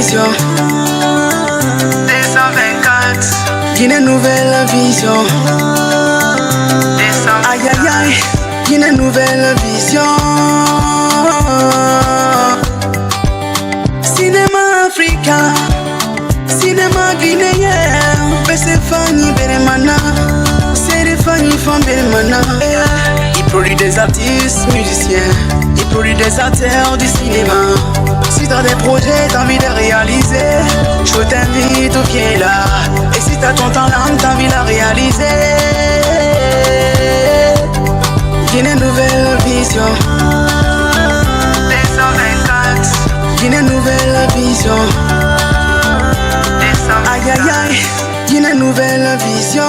vision. 224. Guinée nouvelle vision. Aïe aïe aïe. Guinée nouvelle vision. Cinéma africain. Cinéma guinéen. Bessé Fanny Beremana. C'est Fanny Fan Beremana. Il produit des artistes, musiciens. Il produit des acteurs du cinéma. Si t'as des projets, t'as envie de réaliser, je t'invite au pied là. Et si t'as ton talent, t'as envie de la réaliser. Guinée nouvelle vision. 224. Guinée nouvelle vision. Aïe aïe aïe. Guinée nouvelle vision.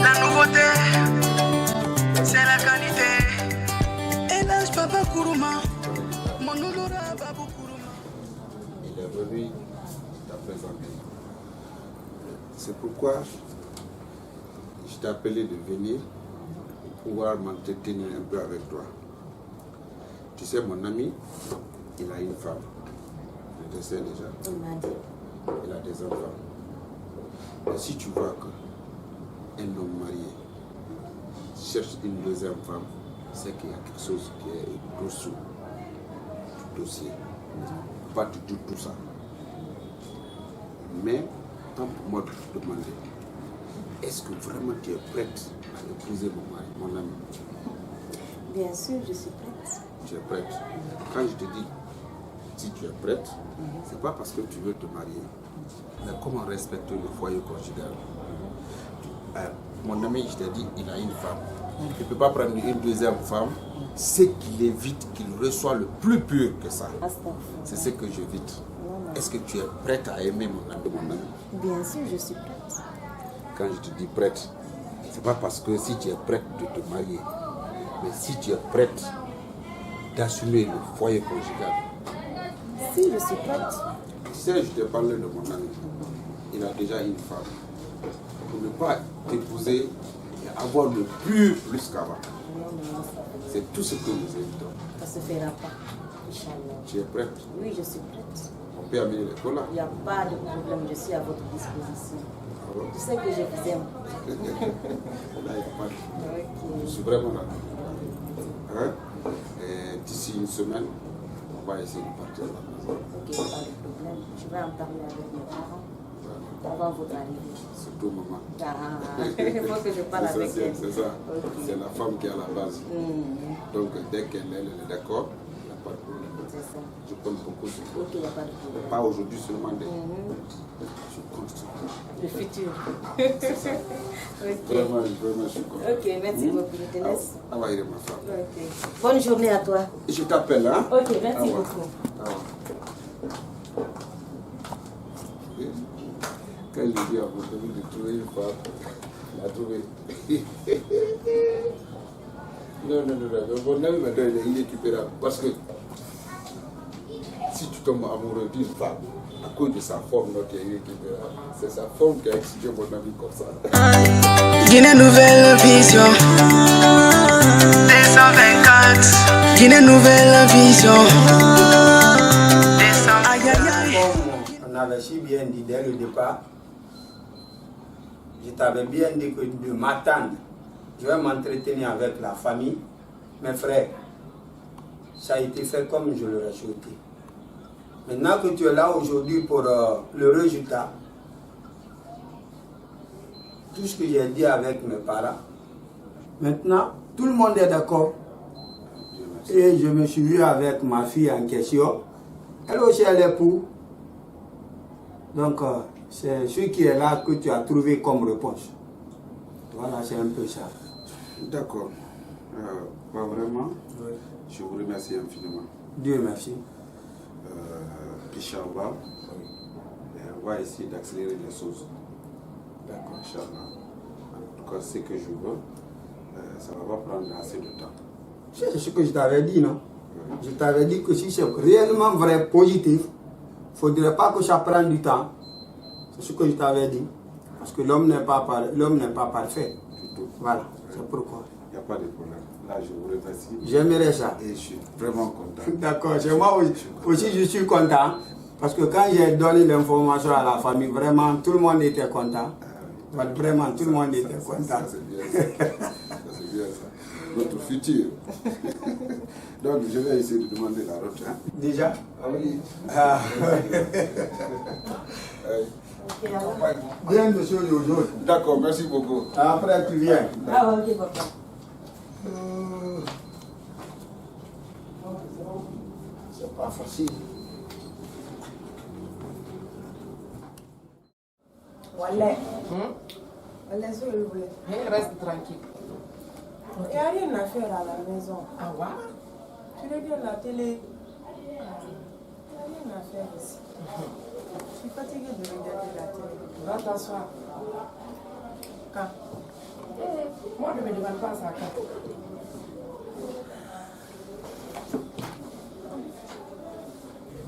La nouveauté, c'est la qualité. Et là, je Papa Kourouma. Mon honorable Babou Kourouma. Il est venu t'a présenté. C'est pourquoi je t'ai appelé de venir pour pouvoir m'entretenir un peu avec toi. Tu sais, mon ami, il a une femme. Je le sais déjà. Il m'a dit. Il a des enfants. Et si tu vois qu'un homme marié cherche une deuxième femme, c'est qu'il y a quelque chose qui est dessous du dossier. Pas du tout tout ça. Mais, tant pour moi de te demander, est-ce que vraiment tu es prête à épouser mon mari, mon ami? Bien sûr, je suis prête. Tu es prête. Quand je te dis si tu es prête, c'est pas parce que tu veux te marier, mais comment respecter le foyer conjugal. Mon ami, je t'ai dit, il a une femme. Il ne peut pas prendre une deuxième femme. C'est qu'il évite, qu'il reçoit le plus pur que ça. C'est ce que j'évite. Est-ce que tu es prête à aimer mon ami, mon ami? Bien sûr, je suis prête. Quand je te dis prête, c'est pas parce que si tu es prête de te marier, mais si tu es prête d'assumer le foyer conjugal. Si, je suis prête. Tu sais, je te parlais de mon ami. Il a déjà une femme. Pour ne pas t'épouser et avoir le pur plus qu'avant. C'est tout ce que nous évitons. Ça se fera pas. Inch'Allah. Tu es prête? Oui, je suis prête. On peut amener les colas. Il n'y a pas de problème, je suis à votre disposition. Tu sais que je vous aime. Là, il n'y a pas de problème. Ok. Je suis vraiment là. Hein? D'ici une semaine, on va essayer de partir à la maison. Ok, pas de problème. Je vais en parler avec mes parents avant votre arrivée. Surtout maman. Ah, il faut que je parle avec elle. C'est ça. Ok. C'est la femme qui est à la base. Donc dès qu'elle est d'accord, il n'y a pas de problème. C'est ça. Je compte beaucoup sur toi. Ok, il n'y a pas de problème. Pas aujourd'hui seulement, je compte sur toi. Le futur. Ok. Vraiment, je suis content. Ok, merci beaucoup. Je te laisse. Ah ouais, il est ma femme. Ok. Bonne journée à toi. Je t'appelle, hein? Ok, merci Ah ouais. beaucoup. Ah ouais. Quand je dis à mon ami de trouver une femme, il a trouvé. Non. Mon ami maintenant, il est irrécupérable. Parce que si tu tombes amoureux d'une femme, à cause de sa forme, qui est irrécupérable, c'est sa forme qui a exigé mon ami comme ça. Guinée nouvelle vision. 224. Guinée nouvelle vision. Aïe aïe aïe. Comme on avait si bien dit dès le départ, je t'avais bien dit que de m'attendre, je vais m'entretenir avec la famille, mes frères. Ça a été fait comme je l'aurais souhaité. Maintenant que tu es là aujourd'hui pour le résultat, tout ce que j'ai dit avec mes parents, maintenant tout le monde est d'accord. Et je me suis vu avec ma fille en question. Elle aussi elle est pour. Donc c'est ce qui est là que tu as trouvé comme réponse. Voilà, c'est un peu ça. D'accord. Pas vraiment. Oui. Je vous remercie infiniment. Dieu merci. Inch'Allah, on va essayer d'accélérer les choses. D'accord. Inch'Allah. En tout cas, ce que je veux, ça va pas prendre assez de temps. C'est ce que je t'avais dit, non? Je t'avais dit que si c'est réellement vrai, positif, il ne faudrait pas que ça prenne du temps. C'est ce que je t'avais dit. Parce que l'homme n'est pas parfait. Du tout. Voilà, c'est pourquoi. Il n'y a pas de problème. Là, je vous remercie. J'aimerais ça. Et je suis vraiment content. D'accord, moi aussi je suis content. Parce que quand j'ai donné l'information à la famille, vraiment tout le monde était content. Vraiment tout le monde était content. Ça, c'est bien ça. C'est bien ça. Notre futur. Donc, je vais essayer de demander la route. Hein? Déjà? Ah oui. Ah. Bien de choses aujourd'hui. D'accord, merci beaucoup. Après, tu viens. Ah, ok, papa. C'est pas facile. Wallah. Wallah, ça, je voulais. Reste tranquille. Il n'y a rien à faire à la maison. Ah ouais? Tu regardes la télé. Il n'y a rien à faire ici. Je suis fatiguée de regarder la télé. Va t'asseoir. Quand? Moi, je ne me demande pas ça quand.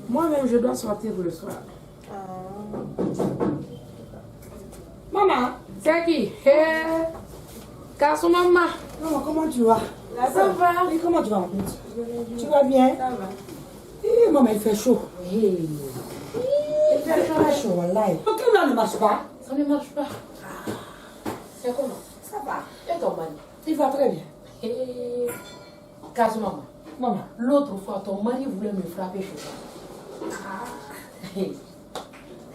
Moi-même, je dois sortir le soir. Maman, c'est qui? Kassou maman. Maman, comment tu vas? Ça va? Et comment tu vas en fait? Tu vas bien? Ça va. Eh, maman, il fait chaud. Il fait chaud, wallahi. Donc, là ne marche pas. Ça ne marche pas. C'est comment? Ça va. Et ton mari? Il va très bien. Kassou maman. Maman. L'autre fois, ton mari voulait me frapper chez toi.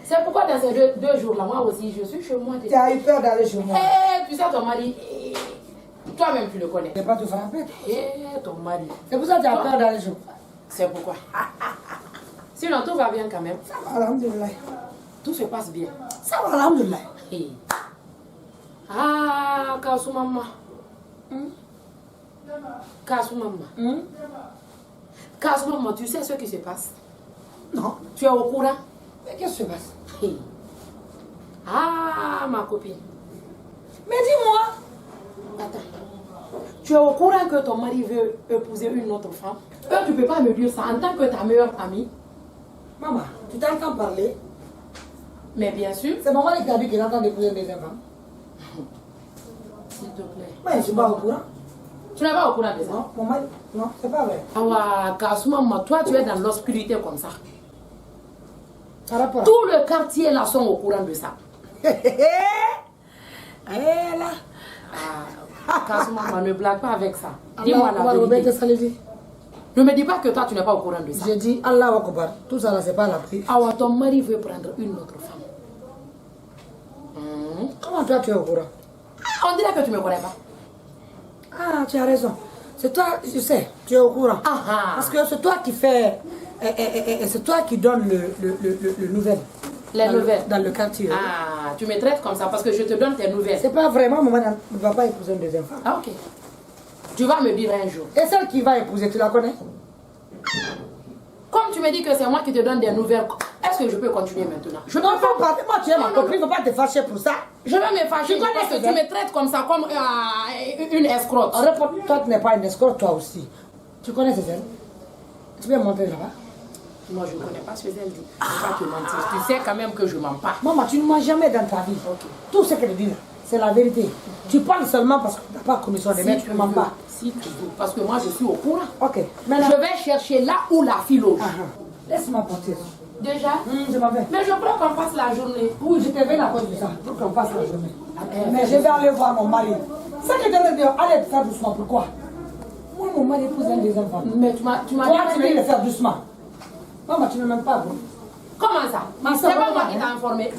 C'est pourquoi dans ces deux jours-là, moi aussi, je suis chez moi. Tu as eu peur d'aller chez moi? Tu sais, ton mari, toi-même, tu le connais. Je ne vais pas te frapper. Ton mari. C'est pour ça que tu as peur d'aller chez moi. C'est pourquoi. Sinon, tout va bien quand même. Ça va, alhamdoulilah. Tout se passe bien. Ça va, alhamdoulilah. Ah, Kassou maman. Kassou maman. Kassou maman, tu sais ce qui se passe? Non. Tu es au courant? Mais qu'est-ce qui se passe? Ah, ma copine. Mais dis-moi. Attends. Tu es au courant que ton mari veut épouser une autre femme? Tu ne peux pas me dire ça en tant que ta meilleure amie. Maman, tu t'entends parler? Mais bien sûr. C'est maman qui t'a dit qu'il entend d'épouser des enfants. S'il te plaît. Mais je ne suis pas au courant. Tu n'es pas au courant de ça? Non, maman, non, c'est pas vrai. Ah, Kassou maman, toi tu es dans l'obscurité comme ça. Par rapport à... Tout le quartier là sont au courant de ça. Eh là. Kassou maman, ne blague pas avec ça. Dis-moi la vérité. Ne me dis pas que toi tu n'es pas au courant de ça. J'ai dit Allah Akbar. Tout ça là, c'est pas la prière. Ah ouais, ton mari veut prendre une autre femme. Comment toi tu es au courant? On dirait que tu ne me connais pas. Ah, tu as raison. C'est toi, je sais, tu es au courant. Parce que c'est toi qui fais... c'est toi qui donne le nouvelle. Les nouvelles. Dans le quartier. Ah, tu me traites comme ça parce que je te donne tes nouvelles. C'est pas vraiment, maman ne va pas épouser une deuxième femme. Ah, ok. Tu vas me dire un jour. Et celle qui va épouser, tu la connais? Comme tu me dis que c'est moi qui te donne des nouvelles, est-ce que je peux continuer maintenant? Je Non, peux faut pas. Moi, tu es ma copine, il ne faut pas te fâcher pour ça. Je vais me fâcher parce que tu me traites comme ça, comme une escroque. Toi, tu n'es pas une escroque, toi aussi. Tu connais Cézanne? Tu peux me montrer là-bas? Moi, je ne connais pas ce qu'elle dit. Je ne vais pas te mentir. Tu sais quand même que je ne mens pas. Maman, tu ne mens jamais dans ta vie. Tout ce qu'elle dit, c'est la vérité. Tu parles seulement parce que tu n'as pas commission de mettre, tu ne mens pas. Si tu veux, parce que moi, je suis au courant. Ok. Maintenant, je vais chercher là où la fille loge. Laisse-moi porter. Déjà? Je m'en vais. Mais je crois qu'on passe la journée. Oui, je te vais à cause de ça, pour qu'on passe la journée. Mais je vais aller voir mon mari. Ça que je te dis, allez faire doucement. Pourquoi? Moi, mon mari épouse un des enfants. Mais tu m'as dit de faire doucement. Maman, tu ne m'aimes pas, bon. Comment ça? C'est pas moi qui t'ai informé.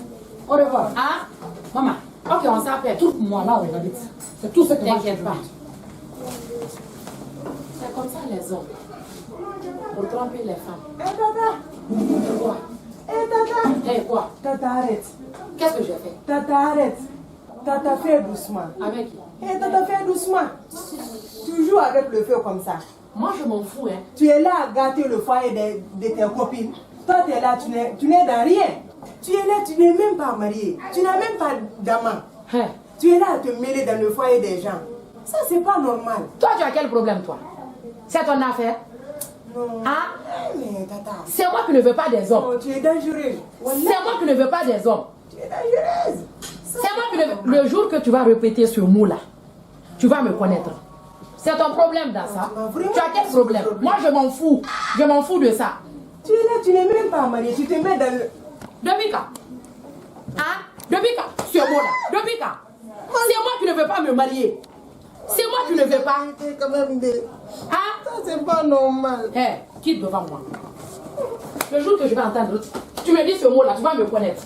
Au revoir. Hein? Maman. Ok, on s'appelle. Trouve-moi là où il habite. C'est tout ce que moi je t'inquiète pas. C'est comme ça les hommes. Pour tromper les femmes. Eh, tata. Quoi? Eh, tata. Eh, quoi? Tata, arrête. Qu'est-ce que j'ai fait? Tata, arrête. Tata, fais doucement. Avec qui? Eh, tata, fais doucement. Toujours avec le feu comme ça. Moi, je m'en fous, hein. Tu es là à gâter le foyer de tes copines. Toi, tu es là, tu n'es dans rien. Tu es là, tu n'es même pas marié. Tu n'as même pas d'amant. Hein? Tu es là à te mêler dans le foyer des gens. Ça, c'est pas normal. Toi, tu as quel problème, toi? C'est ton affaire? Non. Hein? Mais tata. C'est moi qui ne veux pas des hommes. Oh, tu es dangereuse. C'est moi qui ne veux pas des hommes. Tu es dangereuse. C'est moi qui ne veux... Le jour que tu vas répéter ce mot-là, tu vas me connaître. C'est ton problème dans ça. Tu as quel problème? Moi, je m'en fous. Je m'en fous de ça. Tu es là, tu n'es même pas marié. Tu te mets dans le... Depuis quand? Hein? Depuis quand? Ce mot-là. Depuis quand? C'est moi qui ne veux pas me marier. C'est moi qui ne veux pas. Quand même des... Hein? Ça, c'est pas normal. Hé, quitte devant moi. Le jour que je vais entendre, tu me dis ce mot-là, tu vas me connaître.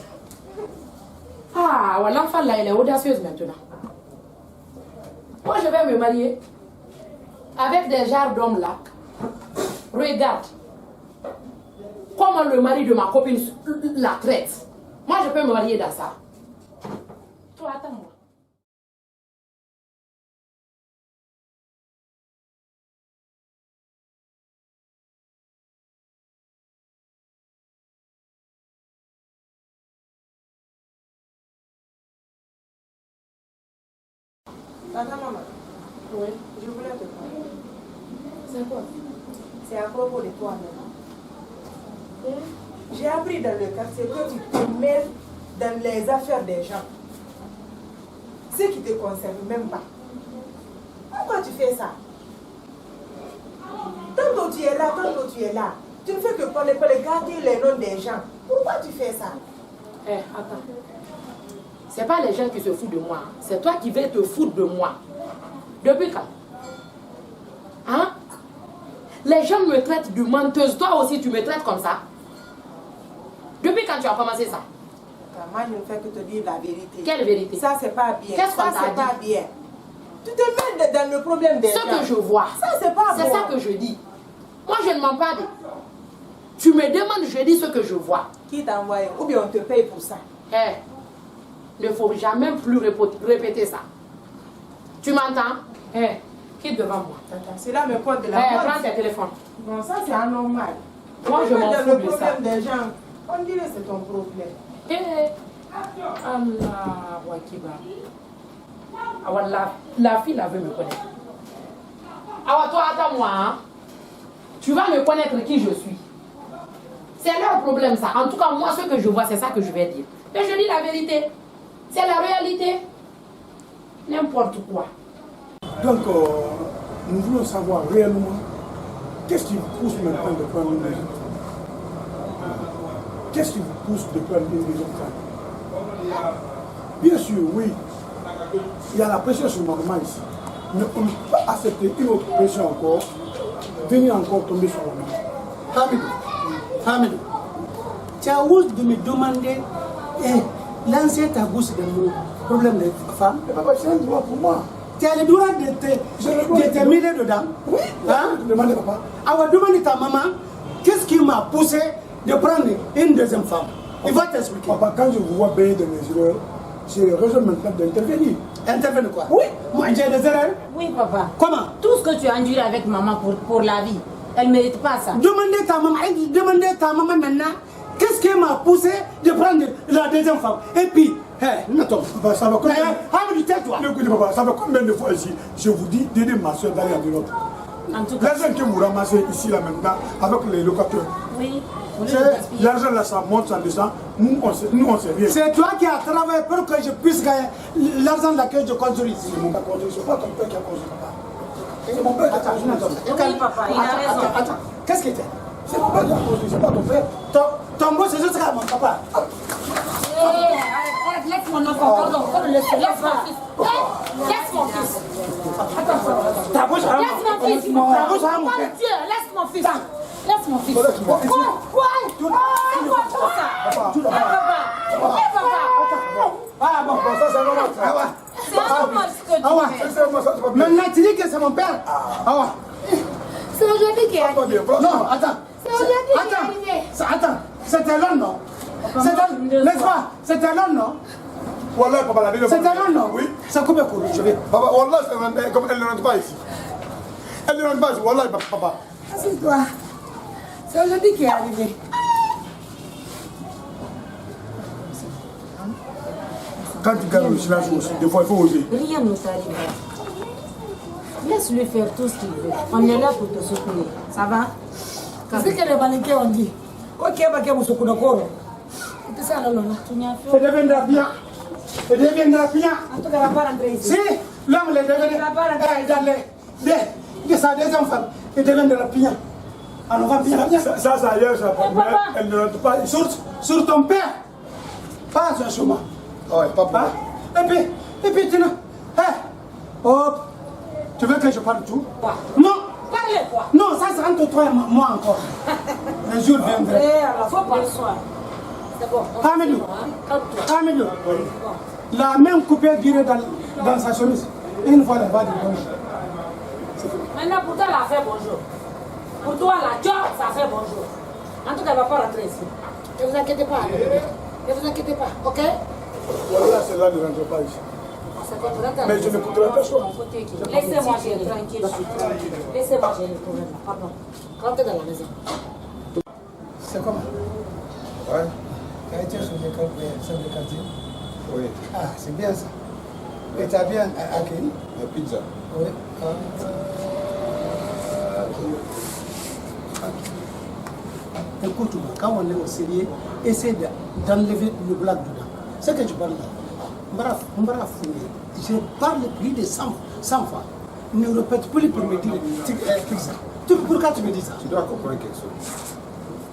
Ah, ouais, l'enfant là, elle est audacieuse maintenant. Moi, je vais me marier avec des genres d'hommes là. Regarde comment le mari de ma copine la traite. Moi, je peux me marier dans ça. Toi, attends-moi. Attends, maman. Oui. Je voulais te parler. C'est quoi? C'est à propos de toi, maman. J'ai appris dans le quartier que tu te mêles dans les affaires des gens. Ce qui ne te concerne même pas. Pourquoi tu fais ça? Tantôt tu es là, tantôt tu es là. Tu ne fais que parler, garder les noms des gens. Pourquoi tu fais ça? Eh, attends. C'est pas les gens qui se foutent de moi. C'est toi qui veux te foutre de moi. Depuis quand? Hein? Les gens me traitent de menteuse. Toi aussi, tu me traites comme ça? Depuis quand tu as commencé ça? Moi, je ne fais que te dire la vérité. Quelle vérité? Ça, c'est pas bien. Qu'est-ce qu'on Ça, t'a c'est pas dit? bien. Tu te mets dans le problème des gens. Ce que je vois. Ça, c'est pas bon. C'est ça que je dis. Moi, je ne mens pas. Tu me demandes, je dis ce que je vois. Qui t'a envoyé? Ou bien on te paye pour ça. Eh, il ne faut jamais plus répéter ça. Tu m'entends? Eh, quitte devant moi. Attends, c'est là me porte de la Eh, porte. prends tes téléphones. Non, ça, c'est anormal. Moi, je m'en dans fous le de ça. problème des gens. On dirait que c'est ton problème. Eh, Allah, Wakiba. Awa, la fille, là, veut me connaître. Awa, toi, attends-moi, hein. Tu vas me connaître qui je suis. C'est leur problème, ça. En tout cas, moi, ce que je vois, c'est ça que je vais dire. Mais je dis la vérité. C'est la réalité. N'importe quoi. Donc, nous voulons savoir réellement qu'est-ce qui vous pousse maintenant de prendre une maison. Qu'est-ce qui vous pousse de prendre une maison calme? Bien sûr, oui, il y a la pression sur ma maman ici. Mais on ne peut pas accepter une autre pression encore, venir encore tomber sur la maman. Hamidou, tu as osé de me demander lancer ta bouche de mon problème de femme. Mais papa, c'est un droit pour moi. Tu as le droit de te mêler dedans. Oui, hein? Demandez papa. Alors demande ta maman, qu'est-ce qui m'a poussé de prendre une deuxième femme? Il va t'expliquer. Papa, quand je vous vois baigner de mes erreurs, j'ai raison maintenant d'intervenir. Intervenir quoi? Oui. Moi j'ai des erreurs. Oui, papa. Comment? Tout ce que tu as enduré avec maman pour la vie, elle ne mérite pas ça. Demandez ta maman maintenant, qu'est-ce qui m'a poussé de prendre la deuxième femme? Et puis, Papa, ça va combien? Hamidou, tais-toi. Écoutez, papa, ça fait combien de fois ici je vous dis d'aider ma soeur d'aller à l'autre? En tout cas, L'argent que vous ramassez ici, là, maintenant, avec les locataires, oui. Au lieu de gaspiller. l'argent là, ça monte, ça descend. Nous, on sait rien. C'est toi qui as travaillé pour que je puisse gagner l'argent dans lequel je construis ici. C'est mon père qui a construit, c'est pas ton père qui a construit, papa. C'est mon père qui a construit. Oui, papa, il a raison. Attends, qu'est-ce que c'est? C'est mon père qui a construit, c'est pas ton père. Ton boss, c'est juste mon papa. Arrête, laisse mon enfant, pardon, laisse mon fils. Laisse mon fils. Attends, Ta bouche, laisse mon fils. ta bouche, Mon Dieu, laisse mon fils. Laisse mon fils. Laisse-moi. Quoi? C'est quoi tout ça? Papa. Ah bon, Ça, c'est normal. C'est normal ce que tu fais. C'est moi, ça, c'est pas bien. maintenant tu dis que c'est mon père. Ah ouais. C'est aujourd'hui qui est Pas arrivé. bien, franchement. Non, attends. C'est aujourd'hui qui est Attends, arrivé. attends, c'était l'homme, non? N'est-ce pas? C'était l'homme, non? Wallah, papa, la vie de C'était l'homme, non? Oui. C'est combien couru, je vais. Papa, Wallah, comme elle ne rentre pas ici. Elle ne rentre pas ici, Wallah, papa. Assieds-toi. C'est aujourd'hui qui est arrivé. Quand tu gagnes le silence aussi, des fois, il faut oser. Rien ne t'arrivera. Laisse-le faire tout ce qu'il veut. On est là pour te secourir. Ça va? C'est que les Balinquais ont dit. Ok, bah, vous se connaissez. C'est ça, là, là. Tu n'y as Ça fait. deviendra bien. Ça deviendra bien. En tout cas, elle va pas rentrer ici. Si, l'homme le deviendra. de sa deuxième femme et devient de la pignon. Alors on va bien. Ça ailleurs, ça elle ne rentre pas. Sur ton père. Pas un chemin. Ouais, papa. Et puis tu hop. Tu veux que je parle tout? Non. Parlez quoi? Non, ça c'est entre toi et moi encore. Le jour viendra. Alors, faut pas le soir. C'est bon. Amidou, la même coupée durée dans sa chemise. Une fois, elle va dire bonjour. Maintenant, pour toi, elle a fait bonjour. Pour toi, la job, ça fait bonjour. En tout cas, elle ne va pas rentrer ici. Ne vous inquiétez pas. Ne vous inquiétez pas, ok? Voilà, celle-là ne rentre pas ici. Mais je ne coûterai pas chaud. Laissez-moi gérer, tranquille. Laissez-moi gérer le problème. Pardon. Rentrez dans la maison. C'est comment? Ouais. Tu as été sur le quartier? Oui. Ah, c'est bien ça. Et tu as bien accueilli? La pizza. Oui. Écoute-moi, quand on est au sérieux, essaie d'enlever le blague dedans. C'est que tu parles là. Bravo, je parle plus de 100 fois. Ne répète plus pour me dire pizza. Pourquoi tu me dis ça? Tu dois comprendre quelque chose.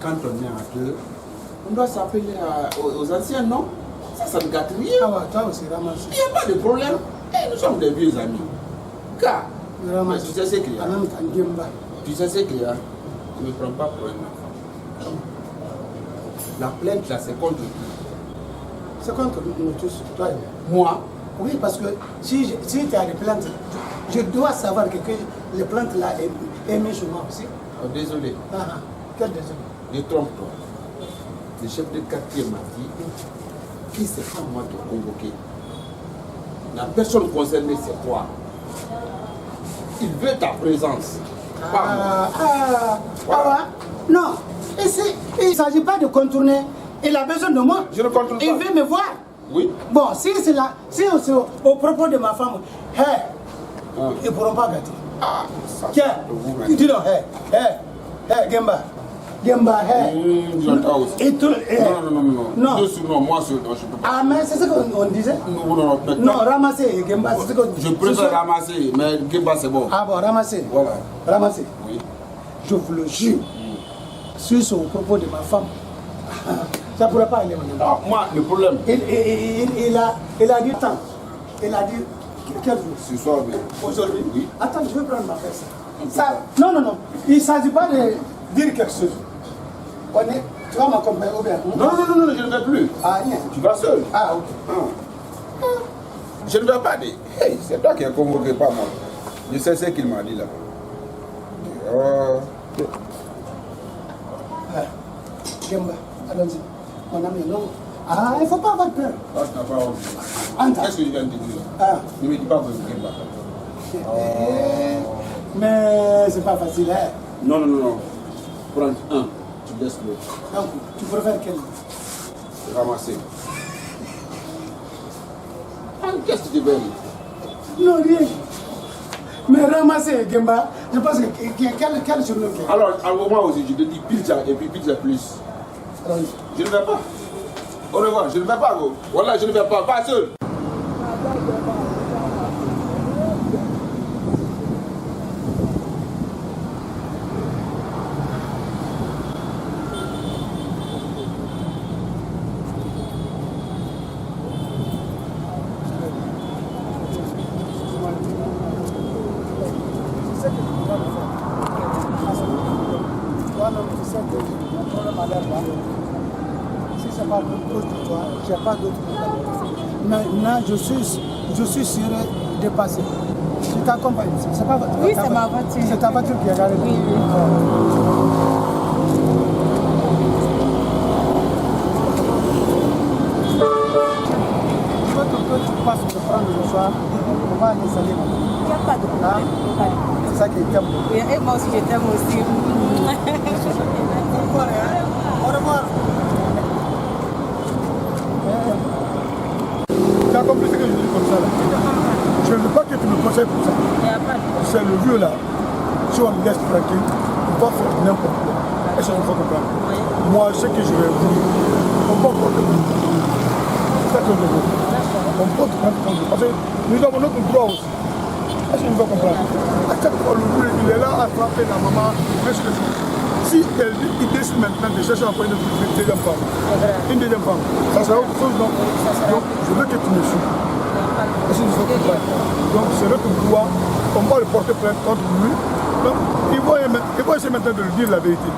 Quand on est à deux, On doit s'appeler aux anciens, non? Ça ne gâte rien. Ah ouais, toi aussi, ramasse. Il n'y a pas de problème. Nous sommes des vieux amis. Car, Ramasse. tu sais ce qu'il y a. En même temps, Gemba. Tu sais ce qu'il y a. Tu ne me prends pas pour un enfant. La plainte là, c'est contre qui? C'est contre nous tous, toi et moi. moi. Oui, parce que si tu as des plaintes, je dois savoir que les plaintes là est mis sur moi aussi. Oh, désolé. Quel désolé? Détrompe-toi. Le chef de quartier m'a dit qui c'est pas moi de convoquer. La personne concernée, c'est toi. Il veut ta présence. Non, il ne s'agit pas de contourner. Il a besoin de moi. Je ne contourne pas. Il veut me voir. Oui. Bon, si c'est au propos de ma femme, ils ne pourront pas gâter. Tiens, dis donc, Gemba. J'entends aussi. Et tout, non. Deux sur non, moi sur non, je peux pas. Ah, mais c'est ce qu'on disait? Non, ramasser Gemba, c'est ce que je préfère ramasser, mais Gemba c'est bon. Ah bon, ramasser. Voilà. Ramasser. Oui. Je vous le jure. Si c'est au propos de ma femme, ça ne pourrait pas aller maintenant. Moi, le problème. Il a dit tant. Il a dit quel jour? Ce soir, oui. Aujourd'hui? Oui. Attends, je vais prendre ma fesse. Non. Il ne s'agit pas de dire quelque chose. Tu vas m'accompagner au bien? Non, je ne vais plus. Ah, rien. Tu vas seul. Ah, ok. je ne vais pas dire. Hey, c'est toi qui as convoqué, pas moi. Je sais ce qu'il m'a dit là. Gemba, allons-y. Mon ami, non. Ah, il ne faut pas avoir peur. Ah, tu n'as pas envie. Qu'est-ce que je viens de te dire? Ne me dis pas que je ne vais pas. Mais c'est pas facile, hein? Non. Prends un, tu laisses l'autre. Donc, tu préfères quel? Ramasser. Qu'est-ce que tu veux dire? Non, rien. Mais ramasser, Gemba, je pense que quel surnom? Alors, à un moment aussi, je te dis pizza et puis pizza plus. Je ne vais pas. Au revoir, je ne vais pas. Voilà, je ne vais pas. Pas seul. Si c'est pas proche de toi, je n'ai pas d'autre problème. Maintenant, je suis sûr de passer. Je t'accompagne. C'est pas votre voiture? Oui, c'est ma voiture. C'est ta voiture qui est garée? Oui. Tu passes te prendre le soir, on va aller salir. Il n'y a pas de problème. C'est ça qui est bien. Et moi aussi, je t'aime aussi. Au revoir. Tu as compris ce que je dis comme ça là? Je ne veux pas que tu me conseilles pour ça. C'est le vieux là. Si on me laisse tranquille, on va faire n'importe quoi. Est-ce que tu faut comprendre? Moi, ce que je vais vous dire, on va prendre. C'est ça que je veux. On peut prendre compte. Parce que nous avons notre droit aussi. Est-ce que tu vas comprendre? À chaque fois, le vieux, il est là à frapper la maman. Si il décide maintenant de chercher encore une deuxième femme, ça sera autre chose, non? Donc, je veux que tu me suives. Est-ce que tu vas comprendre? Donc, c'est notre droit, on va le porter plainte contre lui. Donc, il va essayer maintenant de lui dire la vérité.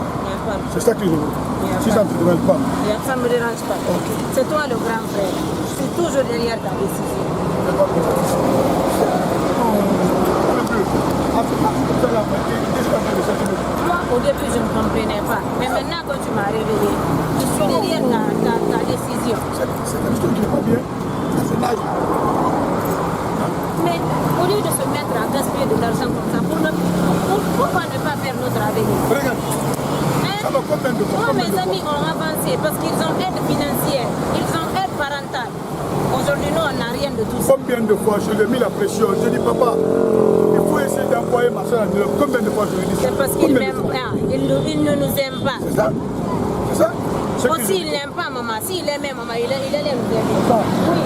C'est ça que je veux. Si ça ne te dérange pas. Ça ne me dérange pas. Okay. C'est toi le grand frère. Je suis toujours derrière ta décision. Moi, au début, je ne comprenais pas. Mais maintenant, quand tu m'as réveillé, je suis derrière ta décision. C'est quelque chose qui n'est pas bien. C'est l'âge. Mais au lieu de se mettre à gaspiller de l'argent comme ça, pourquoi ne pas faire notre avenir? Regarde. Ça va combien de fois? Moi, mes amis ont avancé parce qu'ils ont aide financière, ils ont aide parentale. Aujourd'hui, nous, on n'a rien de tout ça. Combien de fois je lui ai mis la pression? Je dis, papa, il faut essayer d'envoyer ma soeur à New York. Combien de fois je lui ai dit ça? C'est parce qu'il m'aime pas. Il ne nous aime pas. C'est ça? C'est ça? Aussi, il n'aime pas maman. S'il aimait maman, il allait nous aimer. Oui.